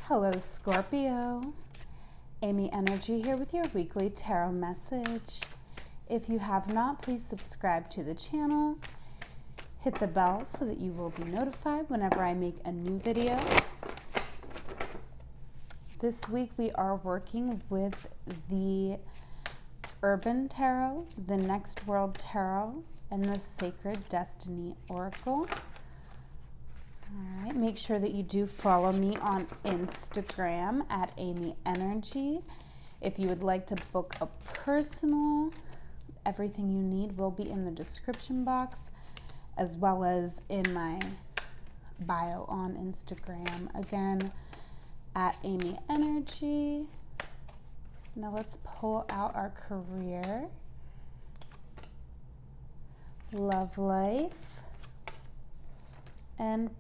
Hello, Scorpio. amyenergy here with your weekly tarot message. If you have not, please subscribe to the channel. Hit the bell so that you will be notified whenever I make a new video. This week we are working with the Urban Tarot, the Next World Tarot, and the Sacred Destiny Oracle. All right, make sure that you do follow me on Instagram at amyenergy. If you would like to book a personal, everything you need will be in the description box, as well as in my bio on Instagram. Again, at amyenergy. Now let's pull out our career, love life, and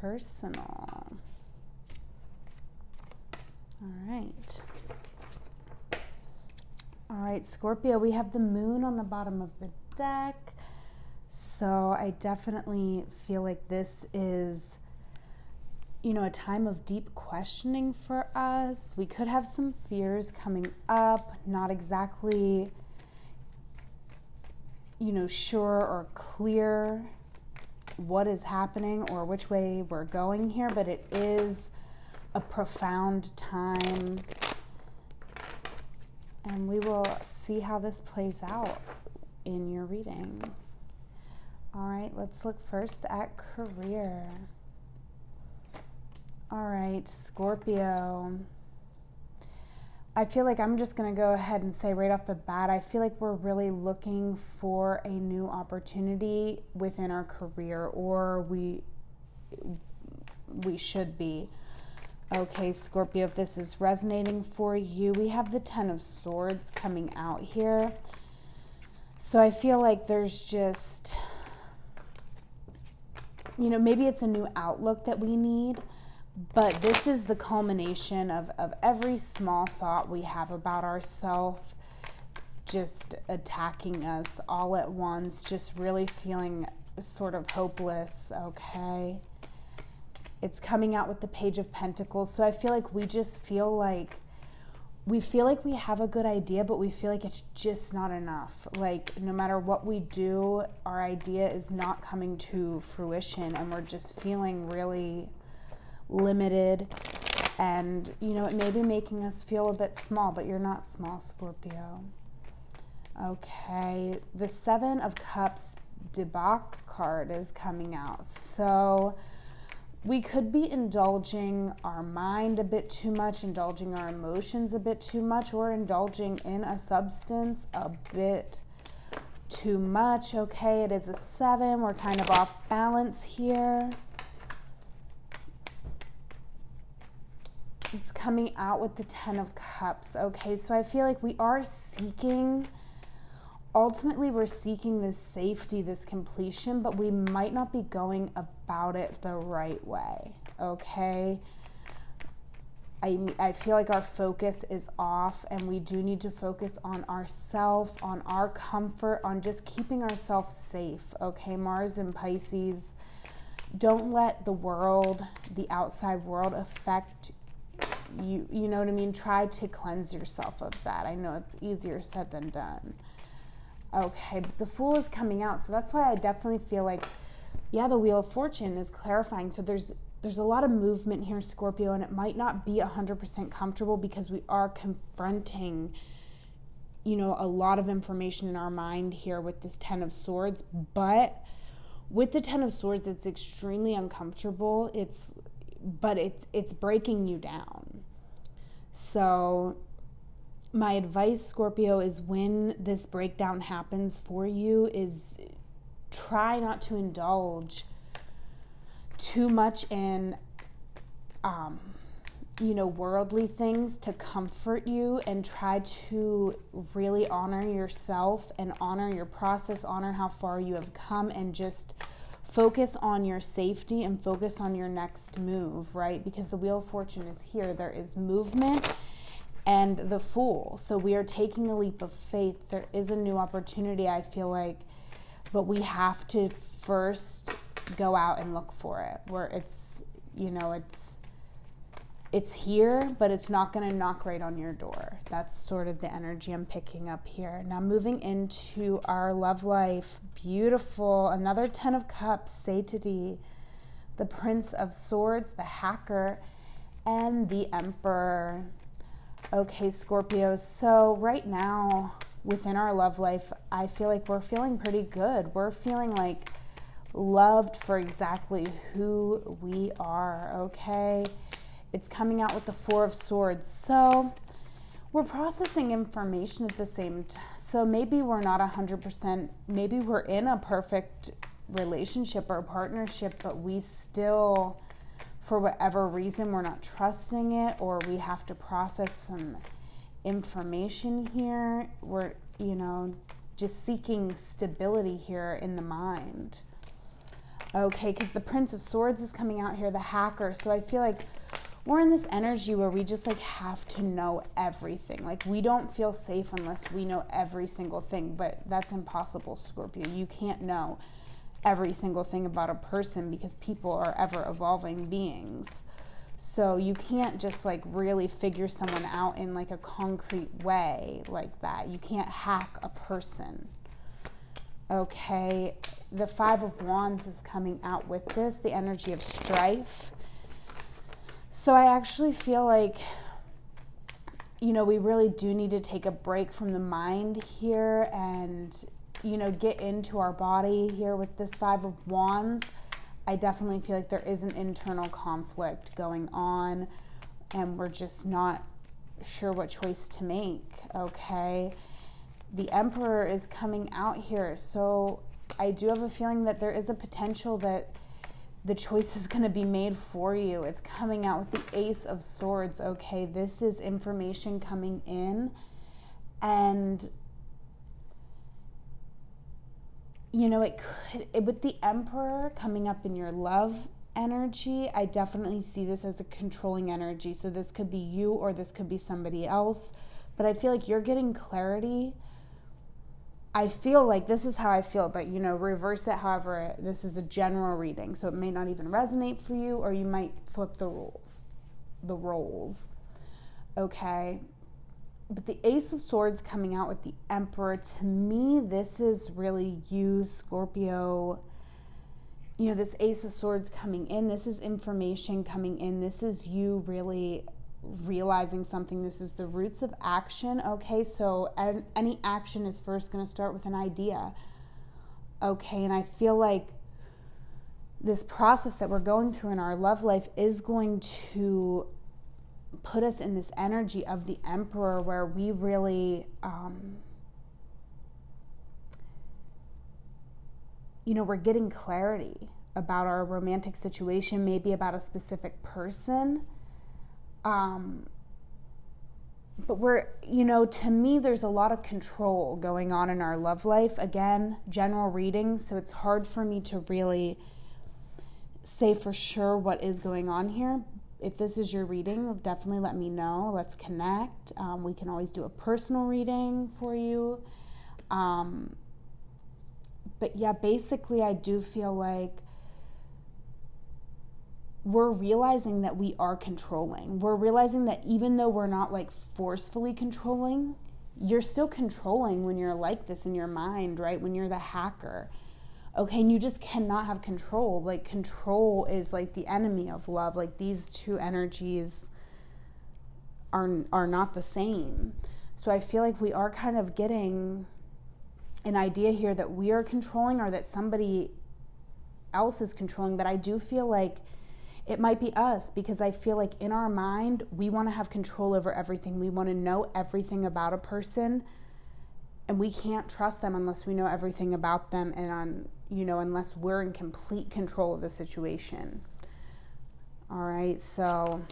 personal. All right, Scorpio, we have the moon on the bottom of the deck. So I definitely feel like this is, a time of deep questioning for us. We could have some fears coming up, not exactly, sure or clear what is happening or which way we're going here, but it is a profound time, and we will see how this plays out in your reading. All right, let's look first at career. All right, Scorpio. I feel like I'm just going to go ahead and say right off the bat, I feel like we're really looking for a new opportunity within our career, or we should be. Okay, Scorpio, if this is resonating for you, we have the Ten of Swords coming out here. So I feel like there's just, maybe it's a new outlook that we need. But this is the culmination of every small thought we have about ourselves just attacking us all at once, just really feeling sort of hopeless, okay? It's coming out with the Page of Pentacles. So I feel like we just feel like we have a good idea, but we feel like it's just not enough. Like no matter what we do, our idea is not coming to fruition, and we're just feeling really limited, and it may be making us feel a bit small, but you're not small, Scorpio. Okay, the Seven of Cups debauch card is coming out. So we could be indulging our mind a bit too much, indulging our emotions a bit too much, or indulging in a substance a bit too much. Okay, it is a 7. We're kind of off balance here. It's coming out with the Ten of Cups. Okay, so I feel like we are seeking, ultimately we're seeking this safety, this completion, but we might not be going about it the right way, okay? I feel like our focus is off, and we do need to focus on ourselves, on our comfort, on just keeping ourselves safe, okay? Mars and Pisces, don't let the world, the outside world affect you know what I mean? Try to cleanse yourself of that. I know it's easier said than done. Okay, but the Fool is coming out, so that's why I definitely feel like, yeah, the Wheel of Fortune is clarifying. So there's a lot of movement here, Scorpio, and it might not be 100% comfortable because we are confronting, a lot of information in our mind here with this Ten of Swords. But with the Ten of Swords, it's extremely uncomfortable. But it's breaking you down. So my advice, Scorpio, is when this breakdown happens for you is try not to indulge too much in, worldly things to comfort you, and try to really honor yourself and honor your process, honor how far you have come, and just focus on your safety and focus on your next move, right? Because the Wheel of Fortune is here. There is movement and the Fool. So we are taking a leap of faith. There is a new opportunity, I feel like, but we have to first go out and look for it, where it's, it's here, but it's not going to knock right on your door. That's sort of the energy I'm picking up here. Now moving into our love life. Beautiful. Another 10 of Cups, Satiety, the Prince of Swords, the Hacker, and the Emperor. Okay, Scorpio. So right now within our love life, I feel like we're feeling pretty good. We're feeling like loved for exactly who we are, okay? It's coming out with the Four of Swords. So we're processing information at the same time. So maybe we're not 100%, maybe we're in a perfect relationship or partnership, but we still, for whatever reason, we're not trusting it, or we have to process some information here. We're, you know, just seeking stability here in the mind. Okay, because the Prince of Swords is coming out here, the Hacker. So I feel like we're in this energy where we just like have to know everything. Like we don't feel safe unless we know every single thing, but that's impossible, Scorpio. You can't know every single thing about a person because people are ever evolving beings. So you can't just like really figure someone out in like a concrete way like that. You can't hack a person. Okay, the Five of Wands is coming out with this, the energy of strife. So I actually feel like, you know, we really do need to take a break from the mind here and, you know, get into our body here with this Five of Wands. I definitely feel like there is an internal conflict going on and we're just not sure what choice to make, okay? The Emperor is coming out here. So I do have a feeling that there is a potential that the choice is going to be made for you. It's coming out with the Ace of Swords, okay? This is information coming in and, you know, it could, with the Emperor coming up in your love energy, I definitely see this as a controlling energy. So this could be you or this could be somebody else, but I feel like you're getting clarity. I feel like this is how I feel, but you know, reverse it. However, this is a general reading, so it may not even resonate for you, or you might flip the roles. Okay. But the Ace of Swords coming out with the Emperor, to me, this is really you, Scorpio. You know, this Ace of Swords coming in, this is information coming in. This is you really realizing something. This is the roots of action. Okay, so any action is first going to start with an idea. Okay, and I feel like this process that we're going through in our love life is going to put us in this energy of the Emperor where we really you know, we're getting clarity about our romantic situation, maybe about a specific person. But we're, you know, to me, there's a lot of control going on in our love life. Again, general reading, so it's hard for me to really say for sure what is going on here. If this is your reading, definitely let me know. Let's connect. We can always do a personal reading for you. But yeah, basically, I do feel like we're realizing that we are controlling. We're realizing that even though we're not like forcefully controlling, you're still controlling when you're like this in your mind, right? When you're the hacker. Okay, and you just cannot have control. Like control is like the enemy of love. Like these two energies are not the same. So I feel like we are kind of getting an idea here that we are controlling or that somebody else is controlling, but I do feel like it might be us, because I feel like in our mind, we want to have control over everything. We want to know everything about a person, and we can't trust them unless we know everything about them and unless we're in complete control of the situation. All right, so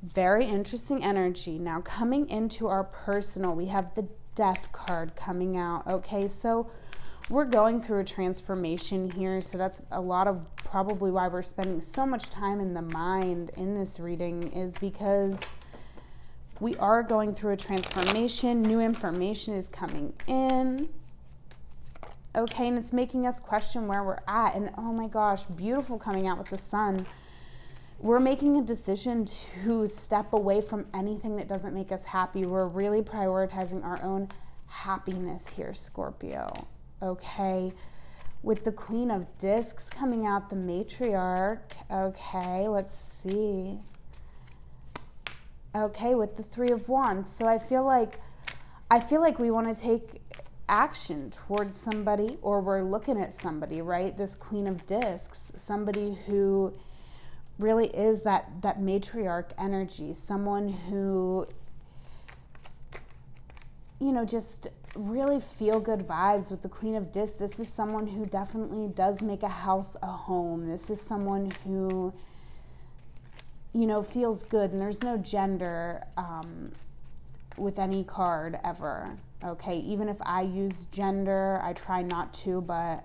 very interesting energy. Now coming into our personal, we have the Death card coming out. Okay, so we're going through a transformation here, so that's a lot of probably why we're spending so much time in the mind in this reading, is because we are going through a transformation. New information is coming in. Okay, and it's making us question where we're at. And oh my gosh, beautiful coming out with the Sun. we're making a decision to step away from anything that doesn't make us happy. We're really prioritizing our own happiness here, Scorpio. Okay. With the Queen of Discs coming out, the matriarch. Okay, let's see. Okay, with the Three of Wands. So I feel like we want to take action towards somebody, or we're looking at somebody, right? This Queen of Discs, somebody who really is that matriarch energy, someone who, you know, just really feel good vibes. With the Queen of Discs, this is someone who definitely does make a house a home. This is someone who, you know, feels good, and there's no gender with any card ever. Okay, even if I use gender, I try not to, but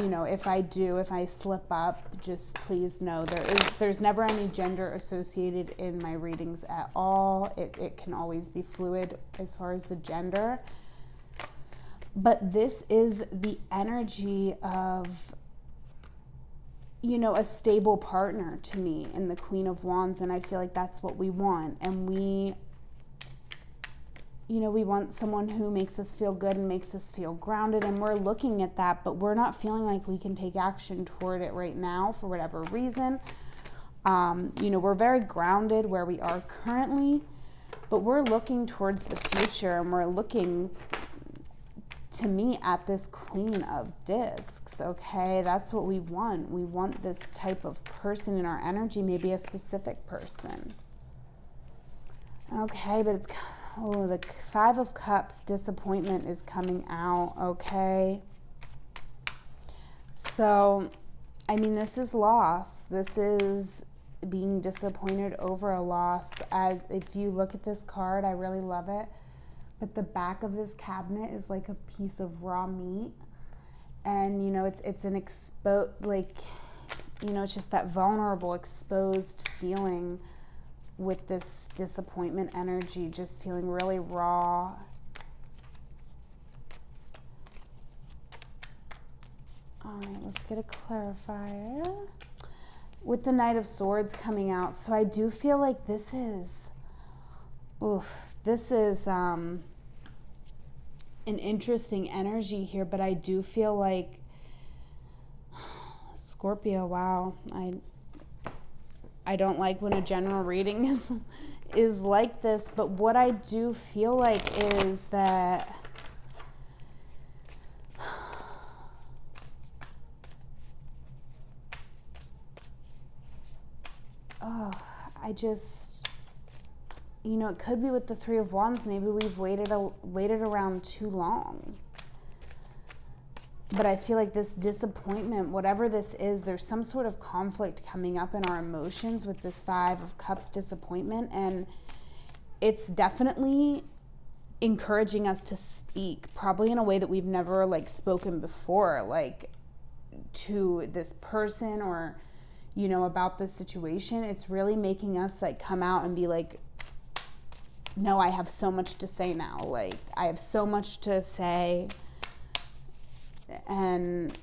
you know, if I do, if I slip up, just please know there's never any gender associated in my readings at all. It can always be fluid as far as the gender. But this is the energy of, you know, a stable partner to me in the Queen of Wands, and I feel like that's what we want. And we, you know, we want someone who makes us feel good and makes us feel grounded, and we're looking at that, but we're not feeling like we can take action toward it right now for whatever reason. You know, we're very grounded where we are currently, but we're looking towards the future, and we're looking, to me, at this Queen of Discs. Okay, that's what we want. We want this type of person in our energy, maybe a specific person. Okay, but it's, oh, the Five of Cups, disappointment is coming out. Okay, so I mean, this is loss. This is being disappointed over a loss. As if you look at this card, I really love it, but the back of this cabinet is like a piece of raw meat, and you know, it's an like, you know, it's just that vulnerable, exposed feeling with this disappointment energy, just feeling really raw. All right, let's get a clarifier. With the Knight of Swords coming out, so I do feel like this is an interesting energy here, but I do feel like, Scorpio, wow, I don't like when a general reading is like this, but what I do feel like is that I just, you know, it could be with the Three of Wands. Maybe we've waited around too long. But I feel like this disappointment, whatever this is, there's some sort of conflict coming up in our emotions with this Five of Cups disappointment. And it's definitely encouraging us to speak, probably in a way that we've never like spoken before, like to this person or, you know, about this situation. It's really making us like come out and be like, no, I have so much to say now. Like, I have so much to say. And,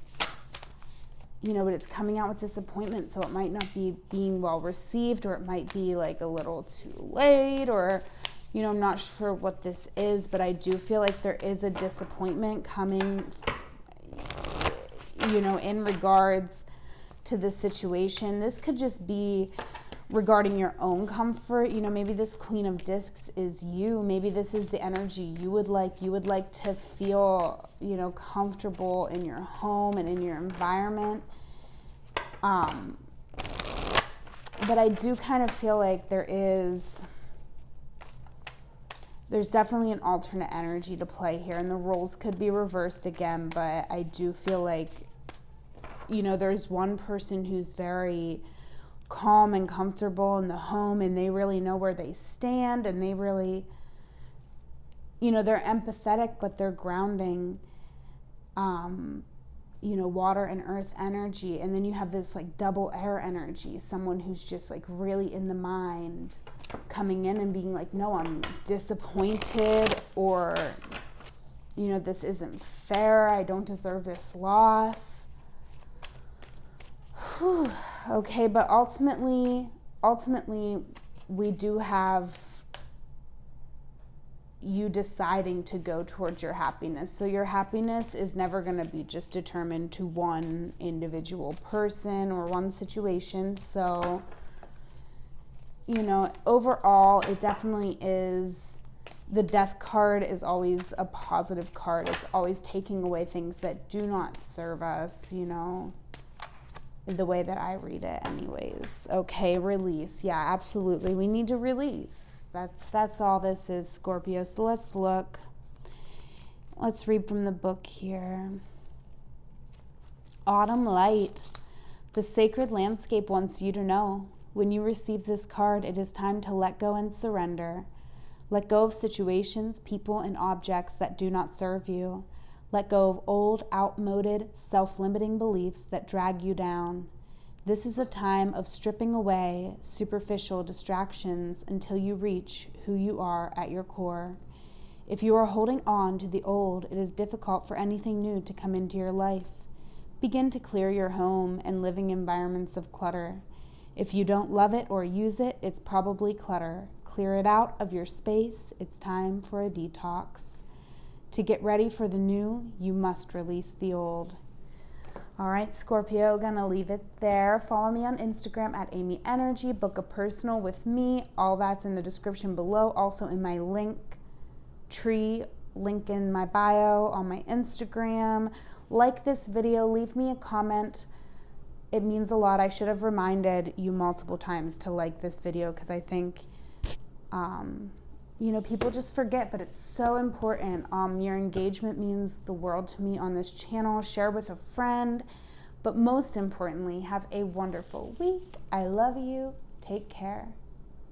you know, but it's coming out with disappointment, so it might not be being well received, or it might be like a little too late, or, you know, I'm not sure what this is, but I do feel like there is a disappointment coming, you know, in regards to the situation. This could just be regarding your own comfort. You know, maybe this Queen of Discs is you. Maybe this is the energy you would like. You would like to feel, you know, comfortable in your home and in your environment. But I do kind of feel like there's definitely an alternate energy to play here, and the roles could be reversed again, but I do feel like, you know, there's one person who's very calm and comfortable in the home, and they really know where they stand, and they really, you know, they're empathetic, but they're grounding, you know, water and earth energy. And then you have this like double air energy, someone who's just like really in the mind, coming in and being like, no, I'm disappointed, or, you know, this isn't fair, I don't deserve this loss. Whew. Okay, but ultimately, we do have you deciding to go towards your happiness. So your happiness is never going to be just determined to one individual person or one situation. So, you know, overall, it definitely is, the death card is always a positive card. It's always taking away things that do not serve us, you know, the way that I read it anyways. Okay, release. Yeah, absolutely. We need to release. That's all this is, Scorpio. So let's look. Let's read from the book here. Autumn light. The sacred landscape wants you to know. When you receive this card, it is time to let go and surrender. Let go of situations, people, and objects that do not serve you. Let go of old, outmoded, self-limiting beliefs that drag you down. This is a time of stripping away superficial distractions until you reach who you are at your core. If you are holding on to the old, it is difficult for anything new to come into your life. Begin to clear your home and living environments of clutter. If you don't love it or use it, it's probably clutter. Clear it out of your space. It's time for a detox. To get ready for the new, you must release the old. All right, Scorpio, gonna leave it there. Follow me on Instagram at amyenergy. Book a personal with me. All that's in the description below. Also in my link in my bio on my Instagram. Like this video, leave me a comment. It means a lot. I should have reminded you multiple times to like this video because I think, you know, people just forget, but it's so important. Your engagement means the world to me on this channel. Share with a friend. But most importantly, have a wonderful week. I love you. Take care.